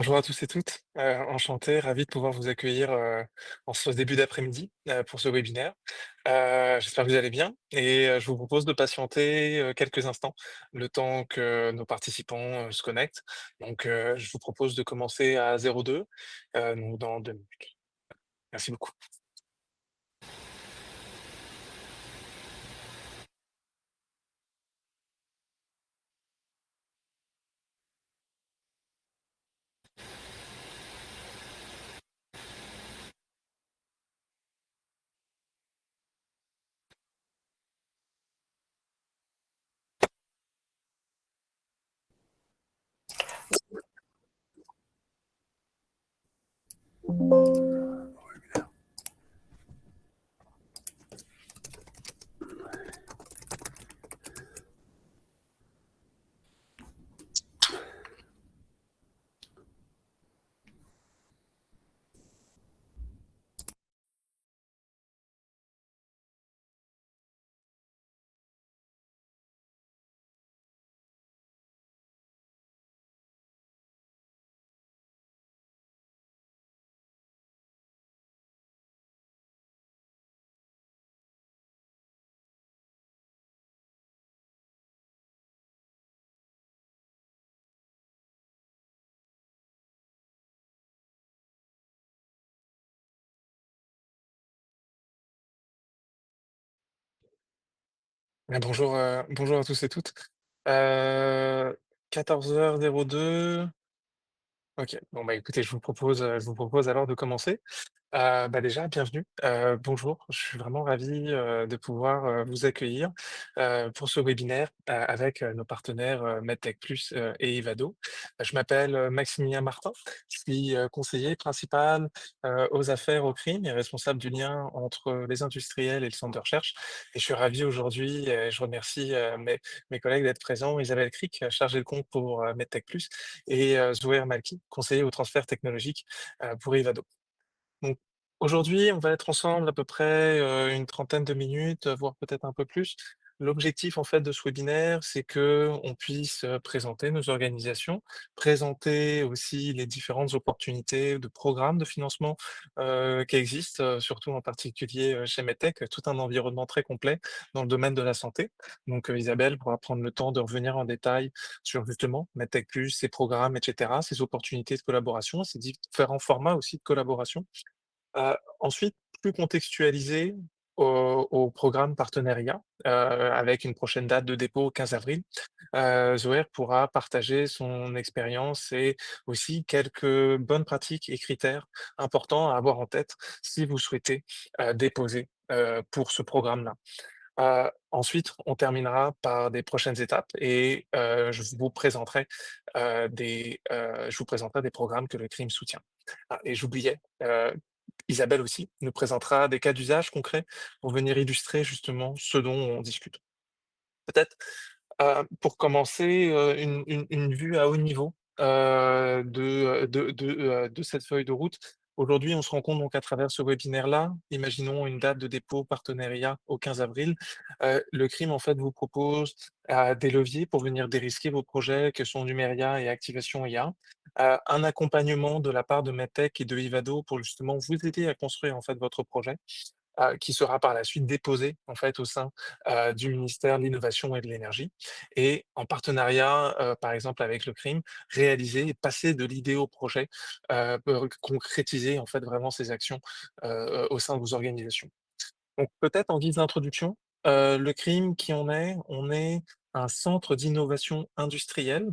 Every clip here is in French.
Bonjour à tous et toutes, enchanté, ravi de pouvoir vous accueillir, en ce début d'après-midi, pour ce webinaire. J'espère que vous allez bien et je vous propose de patienter, quelques instants, le temps que nos participants, se connectent. Donc je vous propose de commencer à 02:02, donc dans 2 minutes. Merci beaucoup. Bonjour à tous et toutes. Heu, 14h02. OK. Bon, bah, écoutez, je vous propose alors de commencer. Bah, déjà, bienvenue, bonjour. Je suis vraiment ravi, de pouvoir, vous accueillir, pour ce webinaire, avec, nos partenaires, MedTech Plus, et Evado. Je m'appelle, Maximilien Martin. Je suis, conseiller principal, aux affaires au crime et responsable du lien entre les industriels et le centre de recherche et je suis ravi aujourd'hui, je remercie, mes collègues d'être présents. Isabelle Cric, chargée de compte pour, MedTech Plus et Zouhair Malki, conseiller au transfert technologique, pour Evado. Donc aujourd'hui, on va être ensemble à peu près, une trentaine de minutes, voire peut-être un peu plus. L'objectif en fait de ce webinaire, c'est que on puisse, présenter nos organisations, présenter aussi les différentes opportunités de programmes de financement, qui existent, surtout en particulier, chez Medtech, tout un environnement très complet dans le domaine de la santé. Donc, Isabelle pourra prendre le temps de revenir en détail sur justement Medtech Plus, ses programmes et cetera, ses opportunités de collaboration, ses différents formats aussi de collaboration. Ensuite, plus contextualisé au programme partenariat, avec une prochaine date de dépôt au 15 avril, Zoher pourra partager son expérience et aussi quelques bonnes pratiques et critères importants à avoir en tête si vous souhaitez, déposer, pour ce programme-là. Ensuite, on terminera par des prochaines étapes et je vous présenterai des programmes que le CRIM soutient. Ah et j'oubliais, Isabelle aussi nous présentera des cas d'usage concrets pour venir illustrer justement ce dont on discute. Peut-être, pour commencer, une vue à haut niveau, de cette feuille de route. Aujourd'hui, on se rend compte donc à travers ce webinaire-là, imaginons une date de dépôt partenariat au 15 avril. Le CRIM, en fait, vous propose, des leviers pour venir dérisquer vos projets que sont Numeria et Activation IA. Un accompagnement de la part de Medtech et de Vivado pour justement vous aider à construire, en fait, votre projet qui sera par la suite déposé en fait au sein, du ministère de l'Innovation et de l'Énergie et en partenariat, par exemple avec le CRIM, réaliser et passer de l'idée au projet, pour concrétiser en fait vraiment ces actions, au sein de vos organisations. Donc peut-être en guise d'introduction, le CRIM qui on est? On est un centre d'innovation industrielle,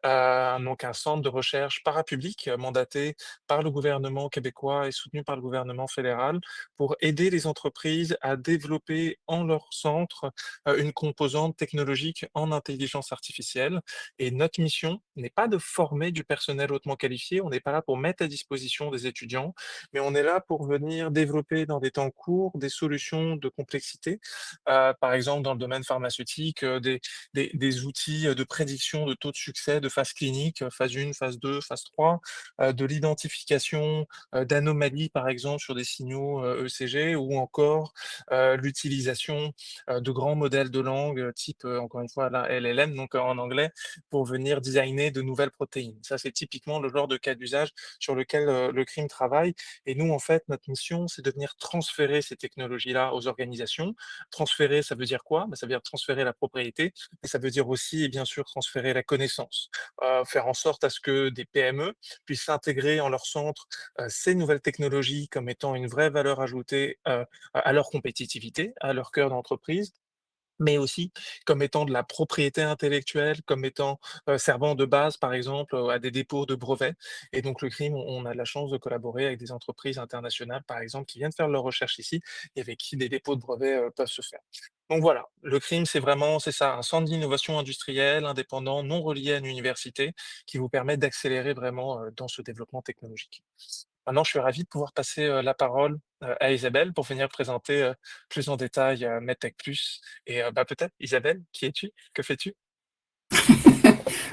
donc un centre de recherche parapublic, mandaté par le gouvernement québécois et soutenu par le gouvernement fédéral pour aider les entreprises à développer en leur centre, une composante technologique en intelligence artificielle et notre mission n'est pas de former du personnel hautement qualifié, on n'est pas là pour mettre à disposition des étudiants, mais on est là pour venir développer dans des temps courts des solutions de complexité. Par exemple, dans le domaine pharmaceutique, des des outils de prédiction de taux de succès de phase clinique, phase 1, phase 2, phase 3, de l'identification d'anomalies, par exemple, sur des signaux ECG, ou encore l'utilisation de grands modèles de langue type, encore une fois, la LLM, donc en anglais, pour venir designer de nouvelles protéines. Ça, c'est typiquement le genre de cas d'usage sur lequel le crime travaille. Et nous, en fait, notre mission, c'est de venir transférer ces technologies-là aux organisations. Transférer, ça veut dire quoi? Ça veut dire transférer la propriété, mais ça veut dire aussi, et bien sûr, transférer la connaissance. Faire en sorte à ce que des PME puissent intégrer en leur centre ces nouvelles technologies comme étant une vraie valeur ajoutée à leur compétitivité, à leur cœur d'entreprise, mais aussi comme étant de la propriété intellectuelle, comme étant, servant de base, par exemple, à des dépôts de brevets. Et donc le crime, on a de la chance de collaborer avec des entreprises internationales, par exemple, qui viennent faire leurs recherches ici et avec qui des dépôts de brevets, peuvent se faire. Donc voilà, le crime, c'est ça, un centre d'innovation industrielle, indépendant, non relié à une université, qui vous permet d'accélérer vraiment, dans ce développement technologique. Maintenant, je suis ravi de pouvoir passer, la parole, à Isabelle pour venir présenter, plus en détail, MedTech+. Et peut-être, Isabelle, qui es-tu? Que fais-tu?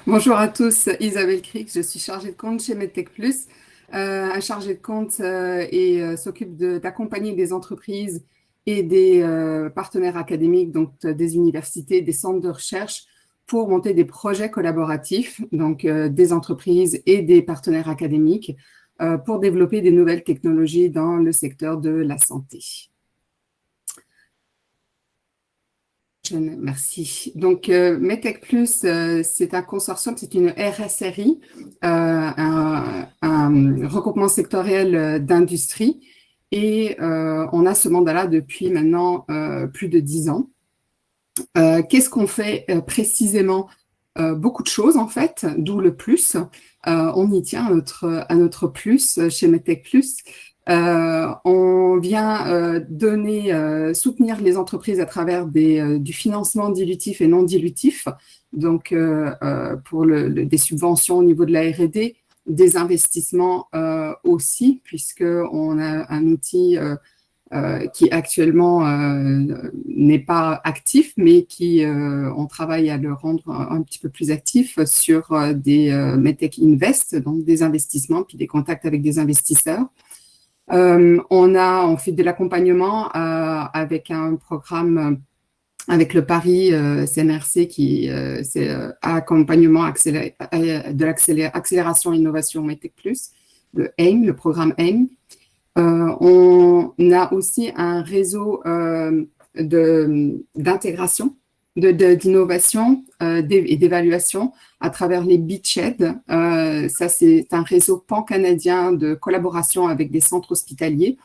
Bonjour à tous, Isabelle Cric, je suis chargée de compte chez MedTech Plus. Un chargé de compte s'occupe d'accompagner des entreprises et des partenaires académiques, donc des universités, des centres de recherche, pour monter des projets collaboratifs, donc des entreprises et des partenaires académiques, pour développer des nouvelles technologies dans le secteur de la santé. Merci. Donc, METEC Plus, c'est un consortium, c'est une RSRI, un regroupement sectoriel d'industrie. Et on a ce mandat-là depuis maintenant plus de 10 ans. Qu'est-ce qu'on fait précisément? Beaucoup de choses, en fait, d'où le plus. On y tient à notre plus chez METEC Plus. On vient soutenir les entreprises à travers du financement dilutif et non dilutif, donc pour des subventions au niveau de la R&D, des investissements aussi, puisqu'on a un outil qui actuellement n'est pas actif, mais on travaille à le rendre un petit peu plus actif sur des MedTech Invest, donc des investissements, puis des contacts avec des investisseurs. On fait de l'accompagnement avec un programme avec le Paris CNRC c'est accompagnement de l'accélération innovation MedTech Plus, le AIM, le programme AIM. On a aussi un réseau d'intégration, d'innovation et d'évaluation à travers les beachheads. Ça, c'est un réseau pan-canadien de collaboration avec des centres hospitaliers,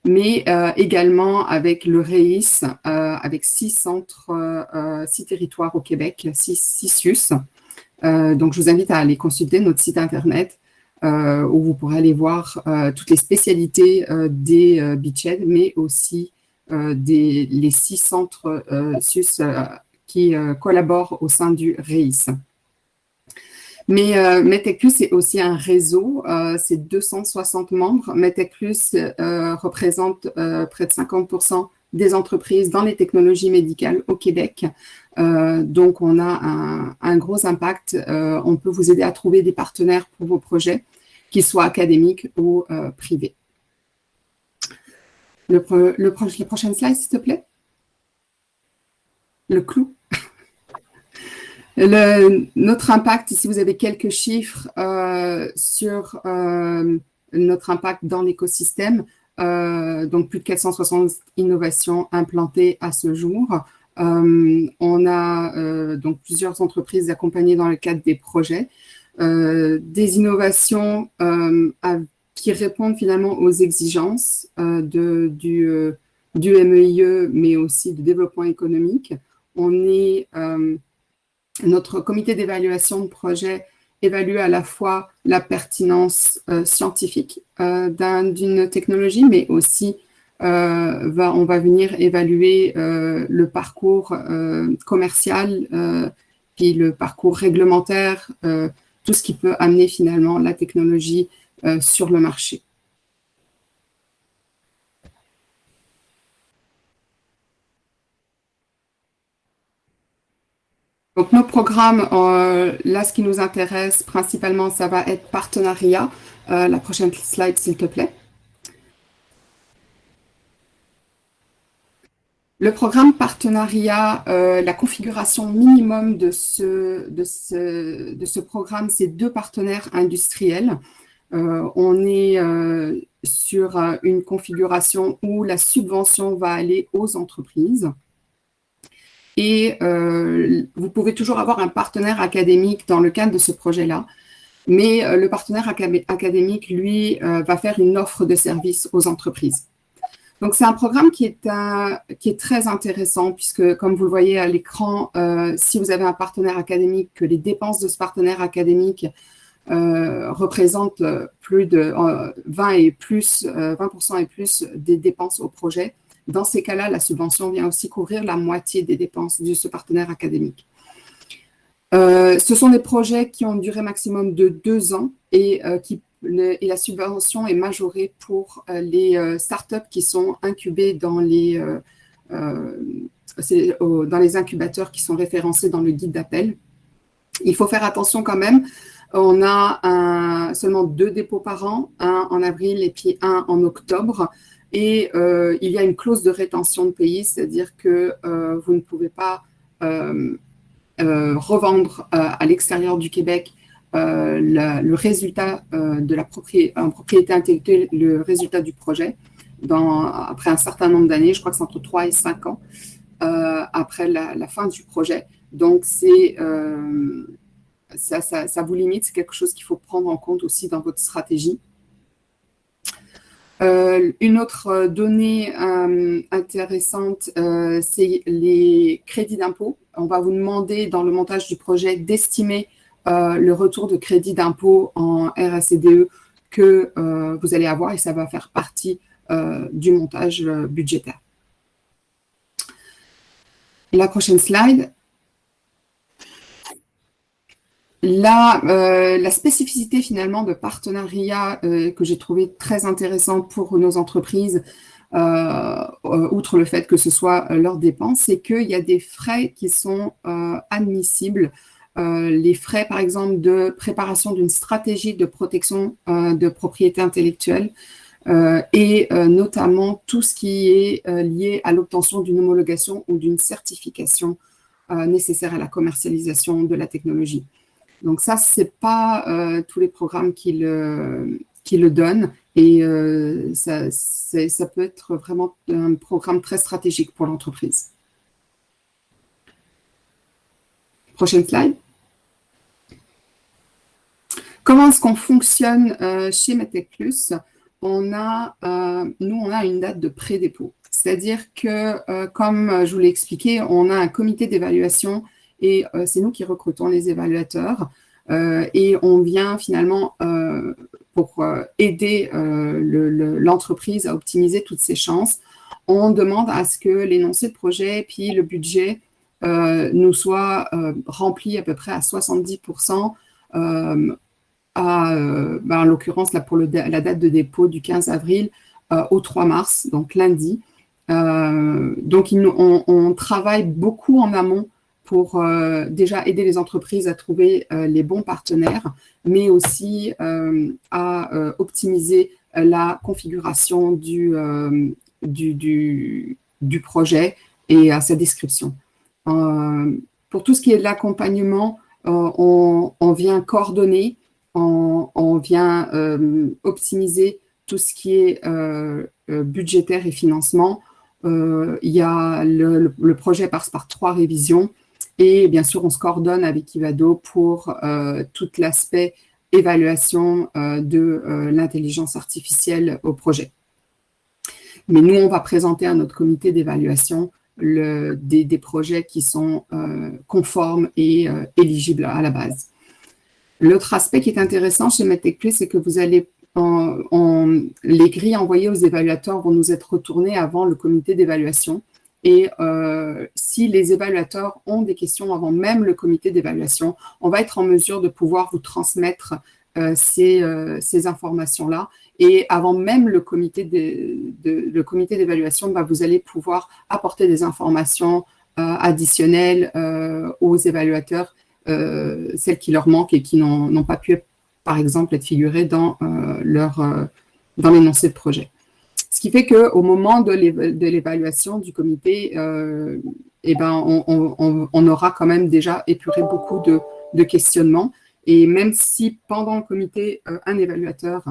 mais également avec le REIS, avec 6 centres, 6 territoires au Québec, 6 SUS. Donc, je vous invite à aller consulter notre site Internet où vous pourrez aller voir toutes les spécialités des beachheads, mais aussi les 6 centres SUS qui collaborent au sein du REIS. Mais MedTech Plus, c'est aussi un réseau, c'est 260 membres. MedTech Plus représente près de 50% des entreprises dans les technologies médicales au Québec. Donc, on a un gros impact. On peut vous aider à trouver des partenaires pour vos projets, qu'ils soient académiques ou privés. La prochaine slide, s'il te plaît. Le clou. Notre impact, ici vous avez quelques chiffres sur notre impact dans l'écosystème. Donc plus de 460 innovations implantées à ce jour. On a donc plusieurs entreprises accompagnées dans le cadre des projets. Des innovations qui répondent finalement aux exigences du MEIE, mais aussi du développement économique. Notre comité d'évaluation de projet évalue à la fois la pertinence scientifique d'une technologie, mais aussi on va venir évaluer le parcours commercial, puis le parcours réglementaire, tout ce qui peut amener finalement la technologie sur le marché. Donc, nos programmes, là, ce qui nous intéresse principalement, ça va être partenariat. La prochaine slide, s'il te plaît. Le programme partenariat, la configuration minimum de ce programme, c'est 2 partenaires industriels. On est sur une configuration où la subvention va aller aux entreprises. Et vous pouvez toujours avoir un partenaire académique dans le cadre de ce projet-là. Mais le partenaire académique, lui, va faire une offre de service aux entreprises. Donc, c'est un programme qui est très intéressant puisque, comme vous le voyez à l'écran, si vous avez un partenaire académique, que les dépenses de ce partenaire académique représentent plus de 20% et plus des dépenses au projet, dans ces cas-là, la subvention vient aussi couvrir la moitié des dépenses de ce partenaire académique. Ce sont des projets qui ont une durée maximum de 2 ans et la subvention est majorée pour les startups qui sont incubées dans les incubateurs qui sont référencés dans le guide d'appel. Il faut faire attention quand même. On a seulement 2 dépôts par an, un en avril et puis un en octobre. Et il y a une clause de rétention de pays, c'est-à-dire que vous ne pouvez pas revendre à l'extérieur du Québec le résultat de la propriété intellectuelle, le résultat du projet, après un certain nombre d'années, je crois que c'est entre 3 et 5 ans, après la fin du projet. Donc, ça vous limite, c'est quelque chose qu'il faut prendre en compte aussi dans votre stratégie. Une autre donnée intéressante, c'est les crédits d'impôt. On va vous demander dans le montage du projet d'estimer le retour de crédit d'impôt en RSCDE que vous allez avoir et ça va faire partie du montage budgétaire. La prochaine slide. Là, la spécificité finalement de partenariat que j'ai trouvé très intéressant pour nos entreprises, outre le fait que ce soit leurs dépenses, c'est qu'il y a des frais qui sont admissibles. Les frais, par exemple, de préparation d'une stratégie de protection de propriété intellectuelle et notamment tout ce qui est lié à l'obtention d'une homologation ou d'une certification nécessaire à la commercialisation de la technologie. Donc ça, ce n'est pas tous les programmes qui le donnent et ça peut être vraiment un programme très stratégique pour l'entreprise. Prochaine slide. Comment est-ce qu'on fonctionne chez Medtech Plus? Nous, on a une date de pré-dépôt. C'est-à-dire que, comme je vous l'ai expliqué, on a un comité d'évaluation et c'est nous qui recrutons les évaluateurs et on vient finalement pour aider l'entreprise à optimiser toutes ses chances. On demande à ce que l'énoncé de projet puis le budget nous soit rempli à peu près à 70%, en l'occurrence là, pour la date de dépôt du 15 avril au 3 mars, donc lundi. Donc, on travaille beaucoup en amont pour déjà aider les entreprises à trouver les bons partenaires, mais aussi à optimiser la configuration du projet et à sa description. Pour tout ce qui est de l'accompagnement, on vient coordonner, on vient optimiser tout ce qui est budgétaire et financement. Il y a le projet passe par 3 révisions et bien sûr, on se coordonne avec Ivado pour tout l'aspect évaluation de l'intelligence artificielle au projet. Mais nous, on va présenter à notre comité d'évaluation des projets qui sont conformes et éligibles à la base. L'autre aspect qui est intéressant chez Medtech Plus, c'est que vous allez les grilles envoyées aux évaluateurs vont nous être retournées avant le comité d'évaluation. Et si les évaluateurs ont des questions avant même le comité d'évaluation, on va être en mesure de pouvoir vous transmettre ces informations-là. Et avant même le comité d'évaluation, vous allez pouvoir apporter des informations additionnelles aux évaluateurs, celles qui leur manquent et qui n'ont pas pu, par exemple, être figurées dans l'énoncé de projet. Ce qui fait qu'au moment de l'évaluation du comité, eh ben, on aura quand même déjà épuré beaucoup de questionnements. Et même si pendant le comité, un évaluateur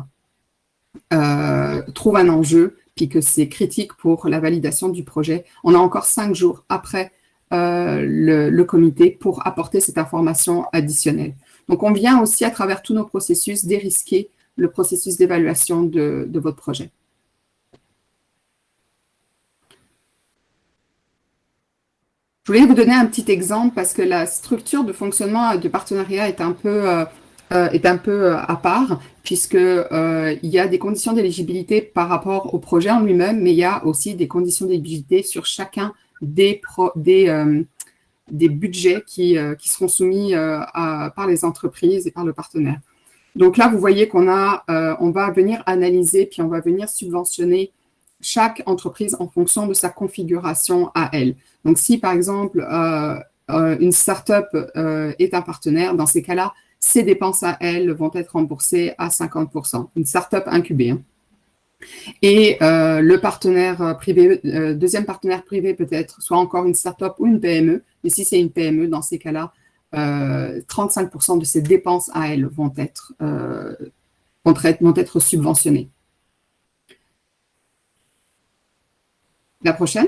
trouve un enjeu, puis que c'est critique pour la validation du projet, on a encore 5 jours après le comité pour apporter cette information additionnelle. Donc, on vient aussi, à travers tous nos processus, dérisquer le processus d'évaluation de votre projet. Je voulais vous donner un petit exemple parce que la structure de fonctionnement de partenariat est un peu à part, puisque il y a des conditions d'éligibilité par rapport au projet en lui-même, mais il y a aussi des conditions d'éligibilité sur chacun des budgets qui seront soumis par les entreprises et par le partenaire. Donc là, vous voyez qu'on on va venir analyser, puis on va venir subventionner chaque entreprise en fonction de sa configuration à elle. Donc, si par exemple, une start-up est un partenaire, dans ces cas-là, ses dépenses à elle vont être remboursées à 50%. Une start-up incubée. Hein. Et le partenaire privé, deuxième partenaire privé peut être soit encore une start-up ou une PME. Et si c'est une PME, dans ces cas-là, 35% de ses dépenses à elle vont être subventionnées. La prochaine.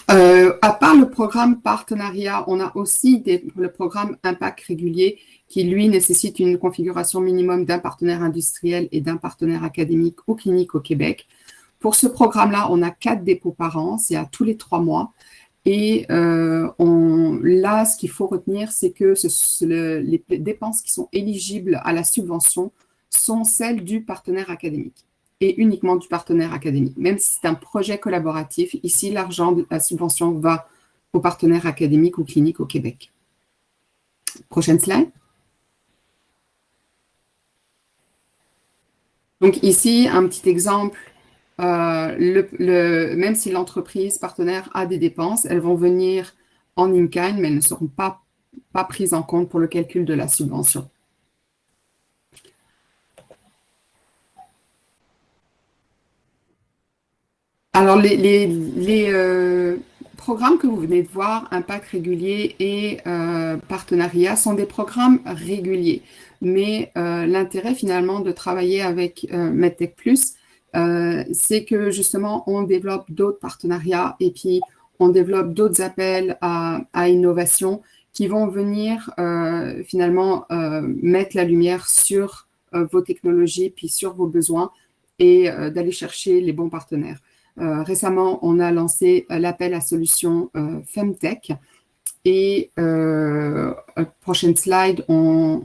À part le programme partenariat, on a aussi le programme impact régulier qui, lui, nécessite une configuration minimum d'un partenaire industriel et d'un partenaire académique ou clinique au Québec. Pour ce programme-là, on a 4 dépôts par an, c'est à tous les 3 mois. Et là, ce qu'il faut retenir, c'est que les dépenses qui sont éligibles à la subvention sont celles du partenaire académique et uniquement du partenaire académique. Même si c'est un projet collaboratif, ici, l'argent de la subvention va au partenaire académique ou clinique au Québec. Prochaine slide. Donc ici, un petit exemple. Même si l'entreprise partenaire a des dépenses, elles vont venir en in-kind, mais elles ne seront pas prises en compte pour le calcul de la subvention. Alors, les programmes que vous venez de voir, Impact régulier et Partenariat, sont des programmes réguliers. Mais l'intérêt finalement de travailler avec MedTech Plus, c'est que justement, on développe d'autres partenariats et puis on développe d'autres appels à innovation qui vont venir finalement mettre la lumière sur vos technologies puis sur vos besoins et d'aller chercher les bons partenaires. Récemment, on a lancé l'appel à solutions Femtech et prochaine slide, on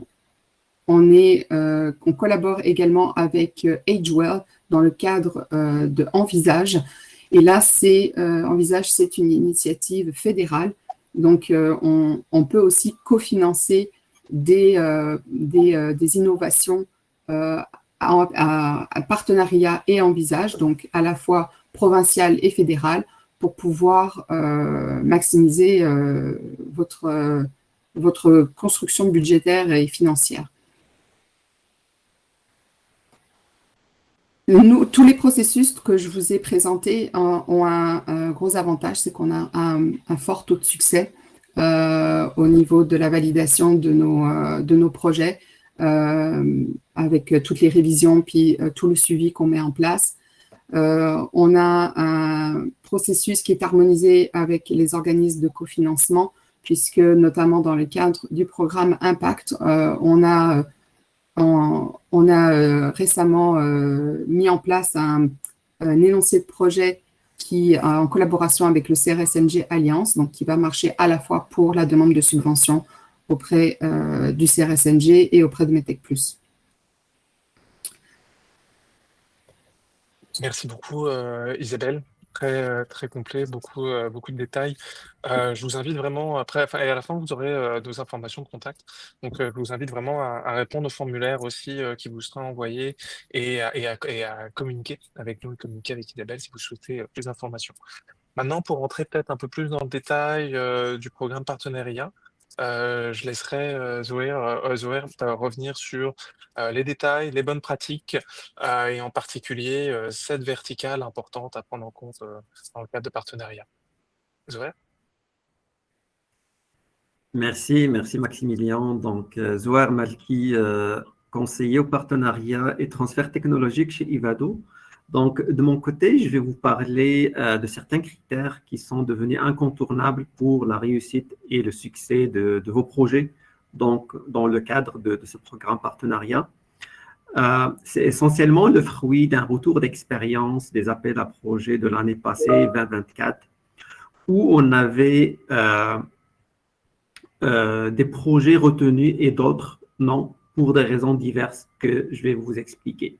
collabore également avec AgeWell dans le cadre de Envisage. Et là, Envisage, c'est une initiative fédérale. Donc, on peut aussi cofinancer des innovations à partenariat et Envisage, donc à la fois provincial et fédéral, pour pouvoir maximiser votre construction budgétaire et financière. Tous les processus que je vous ai présentés ont un gros avantage, c'est qu'on a un fort taux de succès au niveau de la validation de nos projets, avec toutes les révisions puis tout le suivi qu'on met en place. On a un processus qui est harmonisé avec les organismes de cofinancement, puisque notamment dans le cadre du programme Impact, on a récemment mis en place un énoncé de projet qui, en collaboration avec le CRSNG Alliance, donc qui va marcher à la fois pour la demande de subvention auprès du CRSNG et auprès de MedTech Plus. Merci beaucoup, Isabelle. très complet, beaucoup de détails. Je vous invite vraiment après, enfin, et à la fin, vous aurez nos informations de contact. Donc, je vous invite vraiment à répondre au formulaire aussi qui vous sera envoyé et à communiquer avec nous, communiquer avec Isabelle si vous souhaitez plus d'informations. Maintenant, pour rentrer peut-être un peu plus dans le détail du programme partenariat, je laisserai Zoé revenir sur les détails, les bonnes pratiques et en particulier cette verticale importante à prendre en compte dans le cadre de partenariat. Zoé? Merci Maximilien. Donc, Zouar Malki, conseiller au partenariat et transfert technologique chez Ivado. Donc, de mon côté, je vais vous parler de certains critères qui sont devenus incontournables pour la réussite et le succès de vos projets, donc dans le cadre de ce programme partenariat. C'est essentiellement le fruit d'un retour d'expérience des appels à projets de l'année passée, 2024, où on avait des projets retenus et d'autres non, pour des raisons diverses que je vais vous expliquer.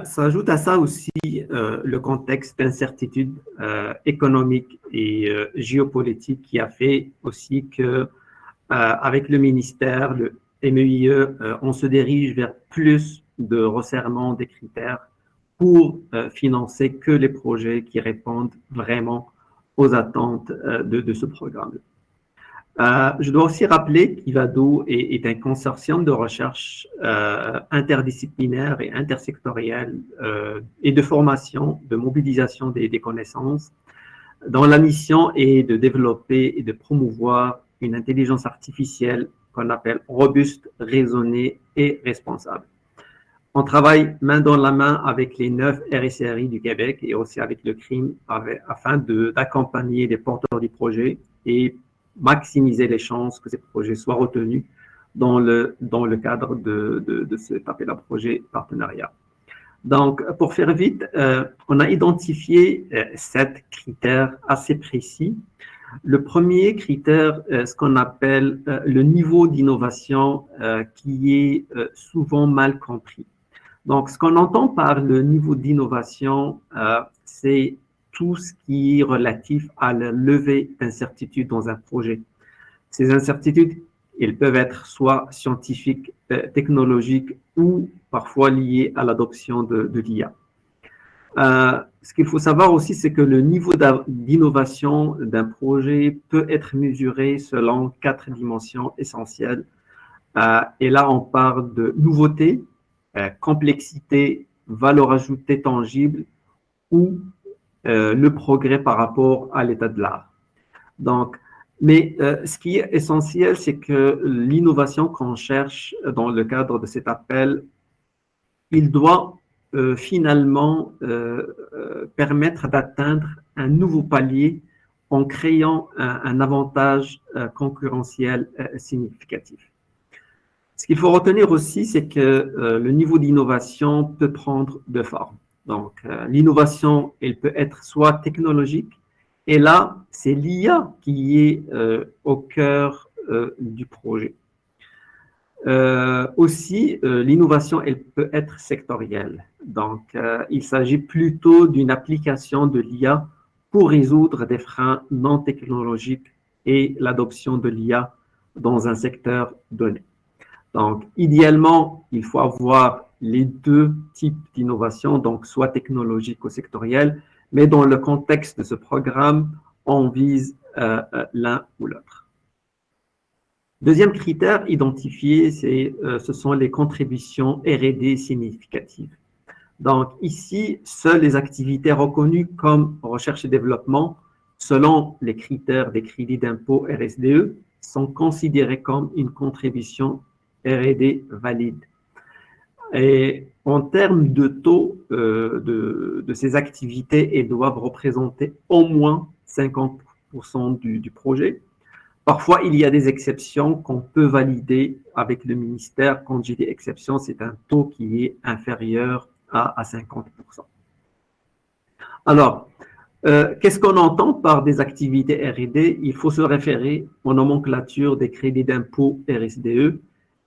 S'ajoute à ça aussi le contexte d'incertitude économique et géopolitique qui a fait aussi que, avec le ministère, le MEIE, on se dirige vers plus de resserrement des critères pour financer que les projets qui répondent vraiment aux attentes de ce programme. Je dois aussi rappeler qu'Ivado est un consortium de recherche interdisciplinaire et intersectoriel et de formation, de mobilisation des connaissances, dont la mission est de développer et de promouvoir une intelligence artificielle qu'on appelle robuste, raisonnée et responsable. On travaille main dans la main avec les 9 RSRI du Québec et aussi avec le CRIM afin d'accompagner les porteurs du projet et maximiser les chances que ces projets soient retenus dans le cadre de cet appel à projet partenariat. Donc, pour faire vite, on a identifié 7 critères assez précis. Le premier critère, ce qu'on appelle le niveau d'innovation qui est souvent mal compris. Donc, ce qu'on entend par le niveau d'innovation, c'est tout ce qui est relatif à la levée d'incertitudes dans un projet. Ces incertitudes, elles peuvent être soit scientifiques, technologiques ou parfois liées à l'adoption de l'IA. Ce qu'il faut savoir aussi, c'est que le niveau d'innovation d'un projet peut être mesuré selon 4 dimensions essentielles. Et là, on parle de nouveauté, complexité, valeur ajoutée tangible ou le progrès par rapport à l'état de l'art. Donc, mais ce qui est essentiel, c'est que l'innovation qu'on cherche dans le cadre de cet appel, il doit finalement permettre d'atteindre un nouveau palier en créant un avantage concurrentiel significatif. Ce qu'il faut retenir aussi, c'est que le niveau d'innovation peut prendre deux formes. Donc, l'innovation, elle peut être soit technologique, et là, c'est l'IA qui est au cœur du projet. Aussi, l'innovation, elle peut être sectorielle. Donc, il s'agit plutôt d'une application de l'IA pour résoudre des freins non technologiques et l'adoption de l'IA dans un secteur donné. Donc, idéalement, il faut avoir les deux types d'innovation, donc soit technologique ou sectorielle, mais dans le contexte de ce programme, on vise l'un ou l'autre. Deuxième critère identifié, ce sont les contributions R&D significatives. Donc, ici, seules les activités reconnues comme recherche et développement, selon les critères des crédits d'impôt RSDE, sont considérées comme une contribution R&D valide. Et en termes de taux de ces activités, elles doivent représenter au moins 50% du projet. Parfois, il y a des exceptions qu'on peut valider avec le ministère. Quand j'ai dit exception, c'est un taux qui est inférieur à 50%. Alors, qu'est-ce qu'on entend par des activités R&D? Il faut se référer aux nomenclatures des crédits d'impôt RSDE.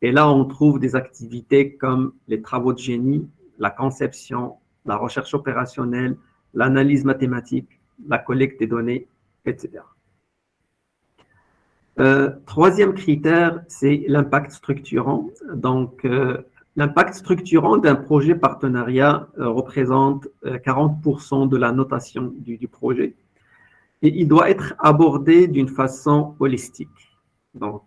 Et là, on trouve des activités comme les travaux de génie, la conception, la recherche opérationnelle, l'analyse mathématique, la collecte des données, etc. Troisième critère, c'est l'impact structurant. Donc, l'impact structurant d'un projet partenariat représente 40% de la notation du projet et il doit être abordé d'une façon holistique. Donc,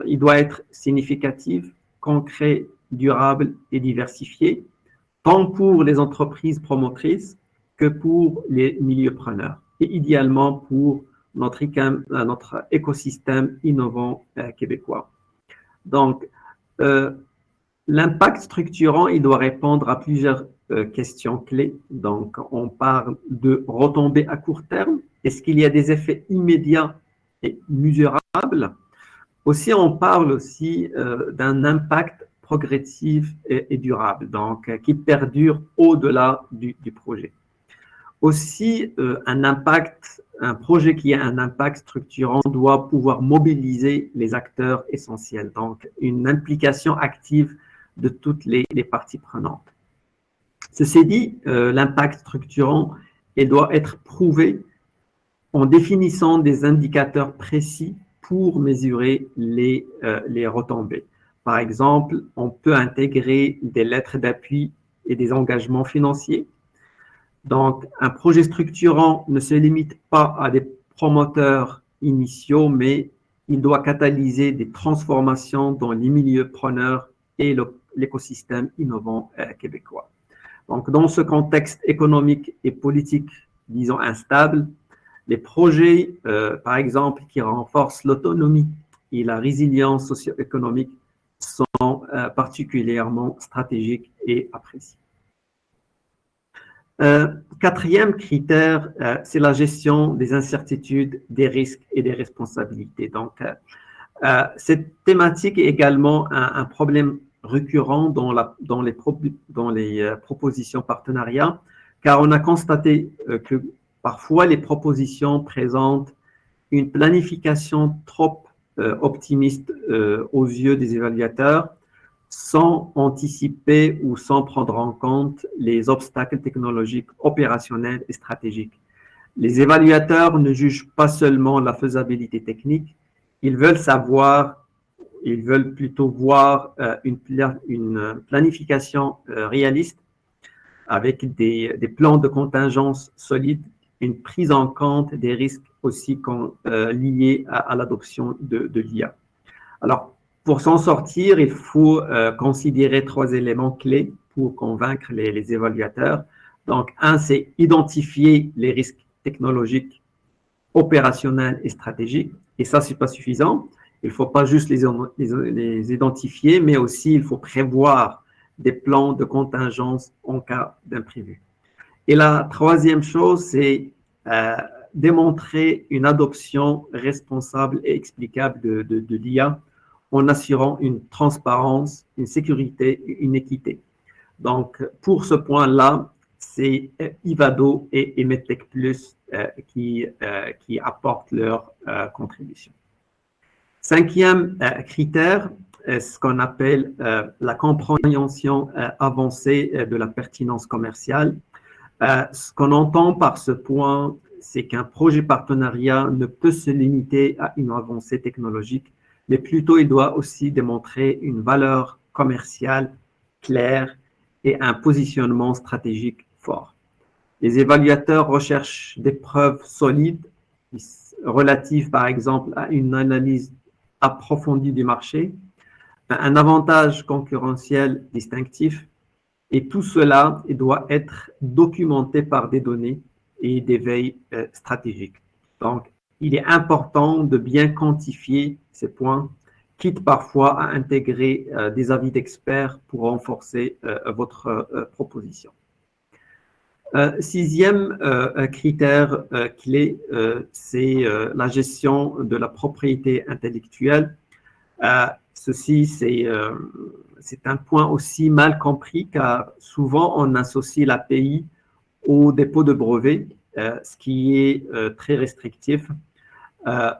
il doit être significatif, concret, durable et diversifié, tant pour les entreprises promotrices que pour les milieux preneurs et idéalement pour notre écosystème innovant québécois. Donc, l'impact structurant, il doit répondre à plusieurs questions clés. Donc, on parle de retombées à court terme. Est-ce qu'il y a des effets immédiats et mesurables? Aussi, on parle aussi d'un impact progressif et durable, donc qui perdure au-delà du projet. Aussi, un projet qui a un impact structurant doit pouvoir mobiliser les acteurs essentiels, donc une implication active de toutes les parties prenantes. Ceci dit, l'impact structurant doit être prouvé en définissant des indicateurs précis pour mesurer les retombées. Par exemple, on peut intégrer des lettres d'appui et des engagements financiers. Donc, un projet structurant ne se limite pas à des promoteurs initiaux, mais il doit catalyser des transformations dans les milieux preneurs et l'écosystème innovant québécois. Donc, dans ce contexte économique et politique, disons, instable, les projets, par exemple, qui renforcent l'autonomie et la résilience socio-économique sont particulièrement stratégiques et appréciés. Quatrième critère, c'est la gestion des incertitudes, des risques et des responsabilités. Donc, cette thématique est également un problème récurrent dans les propositions partenariat, car on a constaté que parfois les propositions présentent une planification trop optimiste aux yeux des évaluateurs, sans anticiper ou sans prendre en compte les obstacles technologiques, opérationnels et stratégiques. Les évaluateurs ne jugent pas seulement la faisabilité technique, ils veulent plutôt voir une planification réaliste avec des plans de contingence solides, une prise en compte des risques aussi liés à l'adoption de l'IA. Alors, pour s'en sortir, il faut considérer 3 éléments clés pour convaincre les évaluateurs. Donc, un, c'est identifier les risques technologiques, opérationnels et stratégiques. Et ça, ce n'est pas suffisant. Il ne faut pas juste les identifier, mais aussi il faut prévoir des plans de contingence en cas d'imprévu. Et la troisième chose, c'est démontrer une adoption responsable et explicable de l'IA en assurant une transparence, une sécurité et une équité. Donc, pour ce point-là, c'est Ivado et Medtech Plus qui apportent leur contribution. Cinquième critère, ce qu'on appelle la compréhension avancée de la pertinence commerciale. Ce qu'on entend par ce point, c'est qu'un projet partenariat ne peut se limiter à une avancée technologique, mais plutôt il doit aussi démontrer une valeur commerciale claire et un positionnement stratégique fort. Les évaluateurs recherchent des preuves solides relatives, par exemple, à une analyse approfondie du marché, un avantage concurrentiel distinctif, et tout cela doit être documenté par des données et des veilles stratégiques. Donc, il est important de bien quantifier ces points, quitte parfois à intégrer des avis d'experts pour renforcer votre proposition. Sixième critère clé, c'est la gestion de la propriété intellectuelle. Ceci, c'est un point aussi mal compris car souvent on associe l'API au dépôt de brevets, ce qui est très restrictif.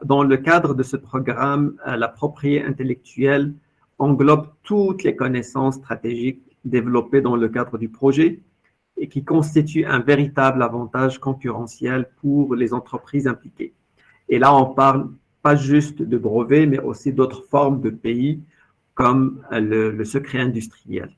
Dans le cadre de ce programme, la propriété intellectuelle englobe toutes les connaissances stratégiques développées dans le cadre du projet et qui constitue un véritable avantage concurrentiel pour les entreprises impliquées. Et là, on parle pas juste de brevets, mais aussi d'autres formes de pays comme le secret industriel.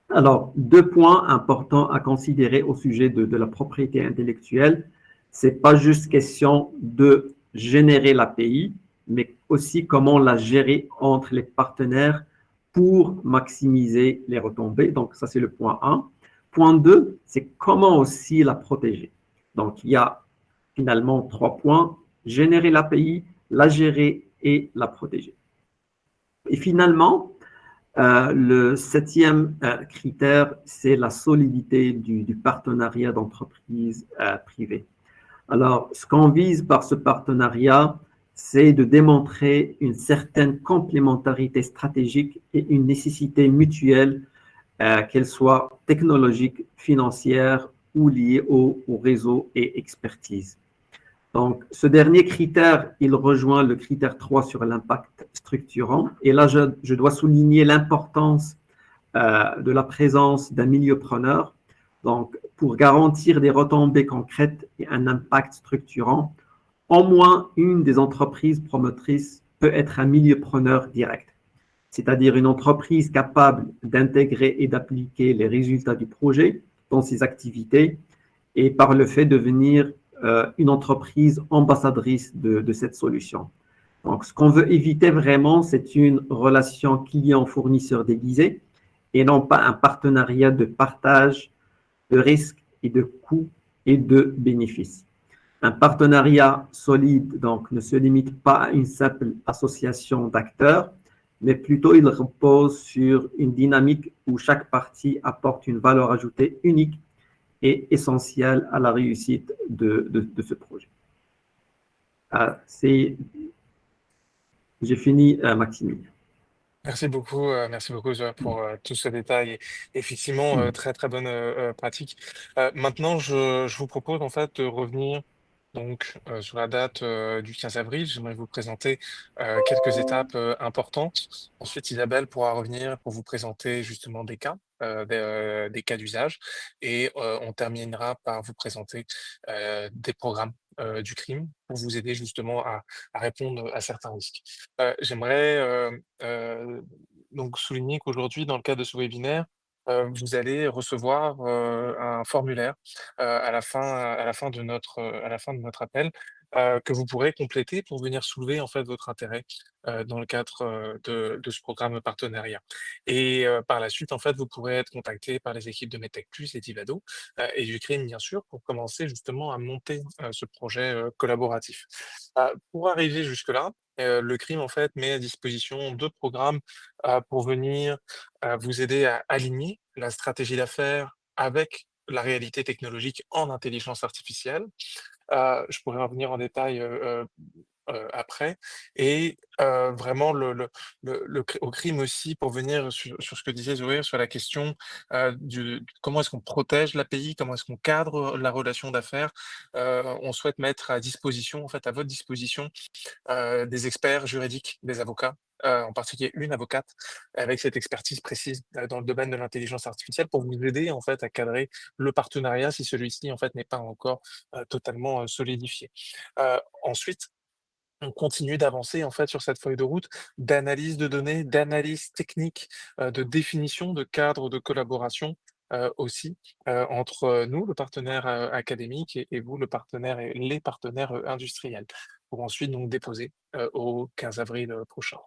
Alors, deux points importants à considérer au sujet de la propriété intellectuelle. C'est pas juste question de générer l'API, mais aussi comment la gérer entre les partenaires pour maximiser les retombées. Donc, ça, c'est le point 1. Point 2, c'est comment aussi la protéger. Donc, il y a finalement 3 points: générer l'API, la gérer et la protéger. Et finalement, le 7e critère, c'est la solidité du partenariat d'entreprise privée. Alors, ce qu'on vise par ce partenariat, c'est de démontrer une certaine complémentarité stratégique et une nécessité mutuelle, qu'elle soit technologique, financière ou liée au réseau et expertise. Donc, ce dernier critère, il rejoint le critère 3 sur l'impact structurant. Et là, je dois souligner l'importance de la présence d'un milieu preneur. Donc, pour garantir des retombées concrètes et un impact structurant, au moins une des entreprises promotrices peut être un milieu preneur direct, c'est-à-dire une entreprise capable d'intégrer et d'appliquer les résultats du projet dans ses activités et par le fait devenir une entreprise ambassadrice de cette solution. Donc, ce qu'on veut éviter vraiment, c'est une relation client-fournisseur déguisée et non pas un partenariat de partage de risques et de coûts et de bénéfices. Un partenariat solide, donc, ne se limite pas à une simple association d'acteurs, mais plutôt il repose sur une dynamique où chaque partie apporte une valeur ajoutée unique et essentielle à la réussite de ce projet. J'ai fini, Maxime. Merci beaucoup Zoé, pour tout ce détail. Et effectivement, très très bonne pratique. Maintenant, je vous propose en fait de revenir donc sur la date du 15 avril. J'aimerais vous présenter quelques étapes importantes. Ensuite, Isabelle pourra revenir pour vous présenter justement des cas, des cas d'usage, et on terminera par vous présenter des programmes du crime pour vous aider justement à répondre à certains risques. J'aimerais donc souligner qu'aujourd'hui, dans le cadre de ce webinaire, vous allez recevoir un formulaire à la fin de notre appel, que vous pourrez compléter pour venir soulever en fait votre intérêt dans le cadre de ce programme partenariat. Et par la suite, en fait, vous pourrez être contacté par les équipes de Medtech Plus et d'Ivado et du crime, bien sûr, pour commencer justement à monter ce projet collaboratif. Pour arriver jusque-là, le crime, en fait, met à disposition 2 programmes pour venir vous aider à aligner la stratégie d'affaires avec la réalité technologique en intelligence artificielle. Je pourrais revenir en détail après. Et vraiment au crime aussi, pour venir sur ce que disait Zoé, sur la question comment est-ce qu'on protège l'API, comment est-ce qu'on cadre la relation d'affaires. On souhaite mettre à disposition, en fait, à votre disposition, des experts juridiques, des avocats, en particulier une avocate avec cette expertise précise dans le domaine de l'intelligence artificielle pour vous aider en fait à cadrer le partenariat si celui-ci en fait n'est pas encore totalement solidifié. Ensuite, on continue d'avancer en fait sur cette feuille de route d'analyse de données, d'analyse technique, de définition de cadres de collaboration aussi entre nous, le partenaire académique, et vous, le partenaire et les partenaires industriels, pour ensuite donc déposer au 15 avril prochain.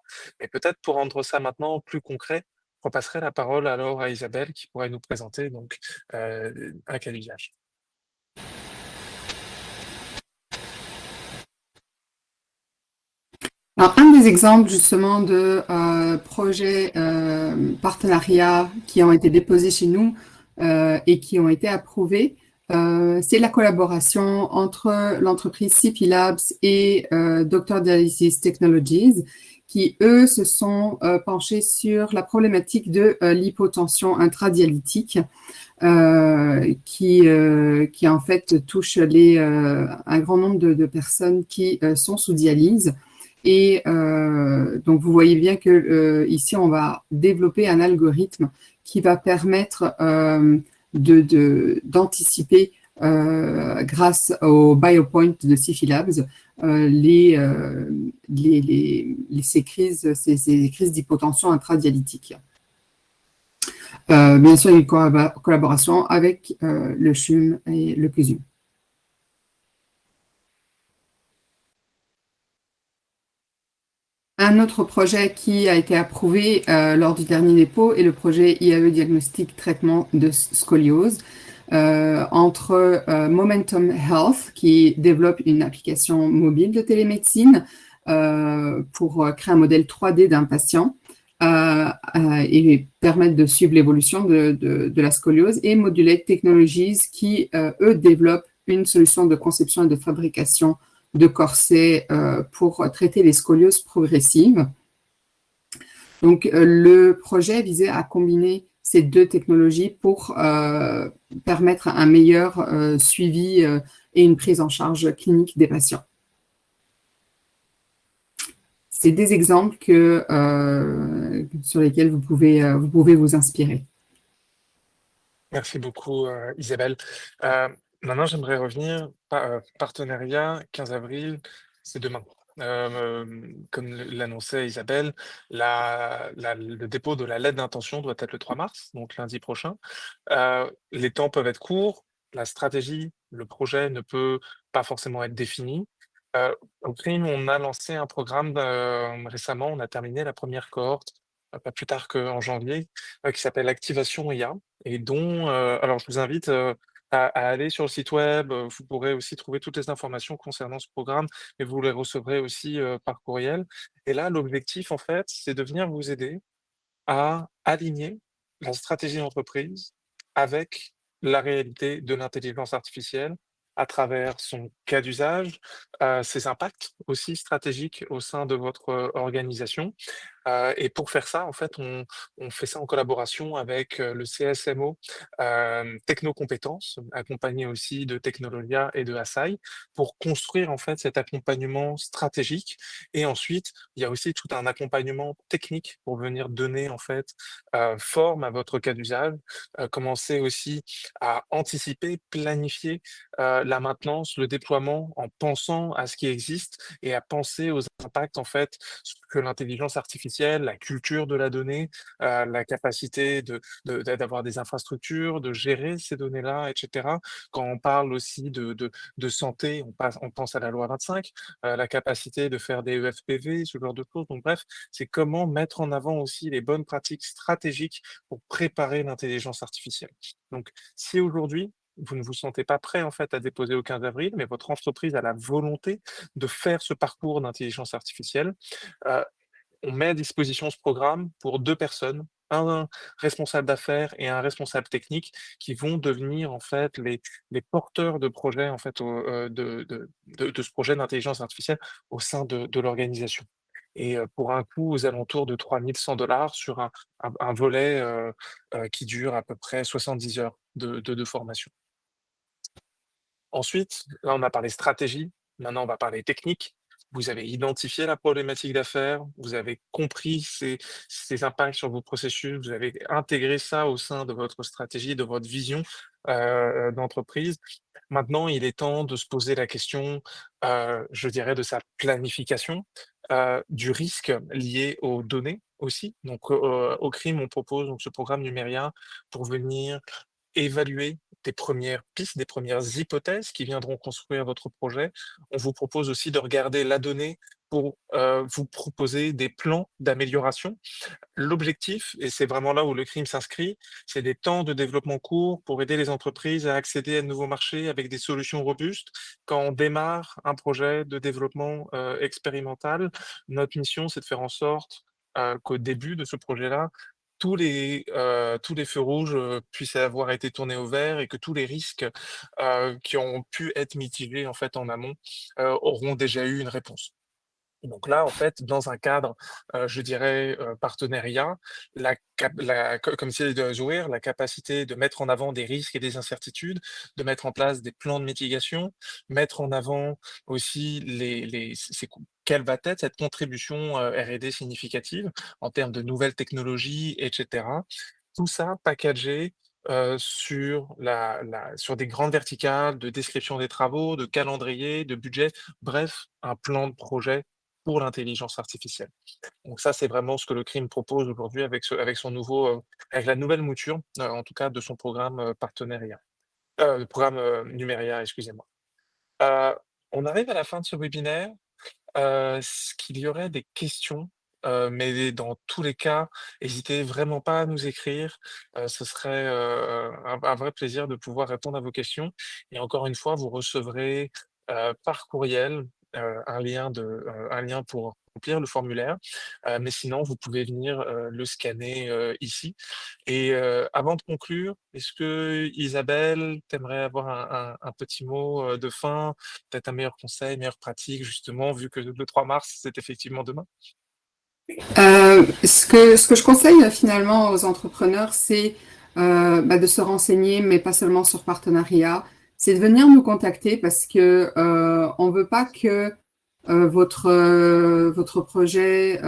Et peut-être pour rendre ça maintenant plus concret, je repasserai la parole alors à Isabelle qui pourrait nous présenter donc un cas d'usage. Alors, un des exemples justement de projets partenariats qui ont été déposés chez nous et qui ont été approuvés, c'est la collaboration entre l'entreprise CP Labs et Dr. Dialysis Technologies, qui eux se sont penchés sur la problématique de l'hypotension intradialytique, qui en fait touche un grand nombre de personnes qui sont sous dialyse. Et donc, vous voyez bien que ici, on va développer un algorithme qui va permettre d'anticiper grâce au BioPoint de Sifi Labs ces crises d'hypotension intradialytique. Bien sûr, une collaboration avec le CHUM et le CUSUM. Un autre projet qui a été approuvé lors du dernier dépôt est le projet IAE Diagnostic Traitement de Scoliose entre Momentum Health, qui développe une application mobile de télémédecine pour créer un modèle 3D d'un patient et permettre de suivre l'évolution de la scoliose, et Modulate Technologies qui, eux, développent une solution de conception et de fabrication de corsets pour traiter les scolioses progressives. Donc, le projet visait à combiner ces deux technologies pour permettre un meilleur suivi et une prise en charge clinique des patients. C'est des exemples sur lesquels vous pouvez vous inspirer. Merci beaucoup, Isabelle. Maintenant, j'aimerais revenir, partenariat, 15 avril, c'est demain. Comme l'annonçait Isabelle, le dépôt de la lettre d'intention doit être le 3 mars, donc lundi prochain. Les temps peuvent être courts, la stratégie, le projet ne peut pas forcément être défini. Au CRIM, on a lancé un programme récemment, on a terminé la première cohorte, pas plus tard qu'en janvier, qui s'appelle Activation IA, et dont, alors je vous invite à aller sur le site web, vous pourrez aussi trouver toutes les informations concernant ce programme, mais vous les recevrez aussi par courriel. Et là, l'objectif, en fait, c'est de venir vous aider à aligner la stratégie d'entreprise avec la réalité de l'intelligence artificielle à travers son cas d'usage, ses impacts aussi stratégiques au sein de votre organisation. Et pour faire ça, en fait, on fait ça en collaboration avec le CSMO Technocompétences, accompagné aussi de Technologia et de Asai, pour construire en fait cet accompagnement stratégique. Et ensuite, il y a aussi tout un accompagnement technique pour venir donner en fait forme à votre cas d'usage, commencer aussi à anticiper, planifier la maintenance, le déploiement en pensant à ce qui existe et à penser aux impacts en fait que l'intelligence artificielle, la culture de la donnée, la capacité d'avoir des infrastructures, de gérer ces données-là, etc. Quand on parle aussi de santé, on pense à la loi 25, la capacité de faire des EFPV, ce genre de choses. Donc bref, c'est comment mettre en avant aussi les bonnes pratiques stratégiques pour préparer l'intelligence artificielle. Donc si aujourd'hui, vous ne vous sentez pas prêt en fait à déposer au 15 avril, mais votre entreprise a la volonté de faire ce parcours d'intelligence artificielle, euh, on met à disposition ce programme pour 2 personnes, un responsable d'affaires et un responsable technique qui vont devenir en fait les porteurs de projet en fait de ce projet d'intelligence artificielle au sein de l'organisation. Et pour un coût aux alentours de 3 100 $ sur un volet qui dure à peu près 70 heures de formation. Ensuite, là, on a parlé stratégie. Maintenant, on va parler technique. Vous avez identifié la problématique d'affaires, vous avez compris ses impacts sur vos processus, vous avez intégré ça au sein de votre stratégie, de votre vision d'entreprise. Maintenant, il est temps de se poser la question, je dirais, de sa planification, du risque lié aux données aussi. Donc, au CRIM, on propose donc ce programme Numéria pour venir évaluer des premières pistes, des premières hypothèses qui viendront construire votre projet. On vous propose aussi de regarder la donnée pour vous proposer des plans d'amélioration. L'objectif, et c'est vraiment là où le CRIM s'inscrit, c'est des temps de développement courts pour aider les entreprises à accéder à de nouveaux marchés avec des solutions robustes. Quand on démarre un projet de développement expérimental, notre mission, c'est de faire en sorte qu'au début de ce projet-là, tous les feux rouges puissent avoir été tournés au vert et que tous les risques qui ont pu être mitigés en fait en amont auront déjà eu une réponse. Donc là, en fait, dans un cadre, je dirais, partenariat, comme c'est de jouer, la capacité de mettre en avant des risques et des incertitudes, de mettre en place des plans de mitigation, mettre en avant aussi quelle va être cette contribution R&D significative en termes de nouvelles technologies, et cetera. Tout ça packagé sur des grandes verticales de description des travaux, de calendrier, de budget, bref, un plan de projet pour l'intelligence artificielle. Donc ça, c'est vraiment ce que le CRIM propose aujourd'hui avec la nouvelle mouture, en tout cas de son programme, partenariat, programme, Numéria, excusez-moi. Heu, on arrive à la fin de ce webinaire. Ce qu'il y aurait des questions, mais dans tous les cas, hésitez vraiment pas à nous écrire. Ce serait, un vrai plaisir de pouvoir répondre à vos questions et encore une fois, vous recevrez, par courriel, un lien pour remplir le formulaire, mais sinon vous pouvez venir, le scanner, ici et avant de conclure, est-ce que Isabelle, tu aimerais avoir un petit mot, de fin? Peut-être un meilleur conseil, meilleure pratique justement, vu que le 3 mars, c'est effectivement demain? Ce que je conseille finalement aux entrepreneurs, c'est de se renseigner, mais pas seulement sur partenariat, c'est de venir nous contacter parce que on veut pas que votre projet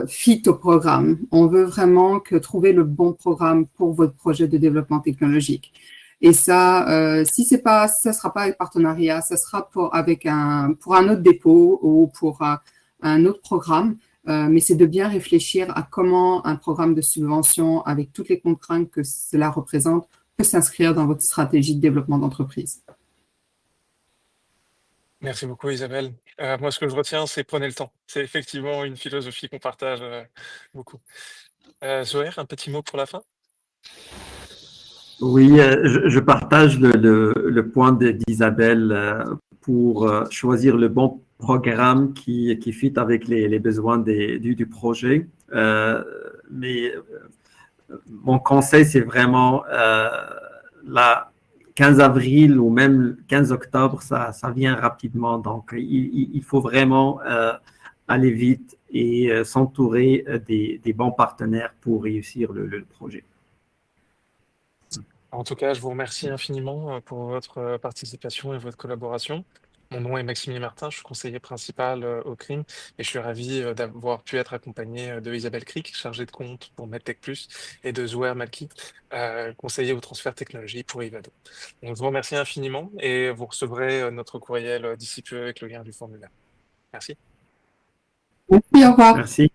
fit au programme. On veut vraiment trouver le bon programme pour votre projet de développement technologique. Et ça, si ça sera pas avec partenariat, ça sera pour un autre dépôt ou pour un autre programme. Mais c'est de bien réfléchir à comment un programme de subvention, avec toutes les contraintes que cela représente, peut s'inscrire dans votre stratégie de développement d'entreprise. Merci beaucoup Isabelle. Moi, ce que je retiens, c'est prenez le temps. C'est effectivement une philosophie qu'on partage, beaucoup. Zohair, un petit mot pour la fin? Oui, je partage le point d'Isabelle pour choisir le bon programme qui fit avec les besoins du projet. Mais mon conseil, c'est vraiment la 15 avril ou même 15 octobre, ça vient rapidement. Donc, il faut vraiment aller vite et s'entourer des bons partenaires pour réussir le projet. En tout cas, je vous remercie infiniment, pour votre, participation et votre collaboration. Mon nom est Maxime Martin, je suis conseiller principal, au CRIM et je suis ravi, d'avoir pu être accompagné, de Isabelle Cric, chargée de compte pour MedTech+, et de Zouhair Malki, conseiller au transfert technologie pour Ivado. Donc je vous remercie infiniment et vous recevrez, notre courriel, d'ici peu avec le lien du formulaire. Merci. Merci, au revoir. Merci.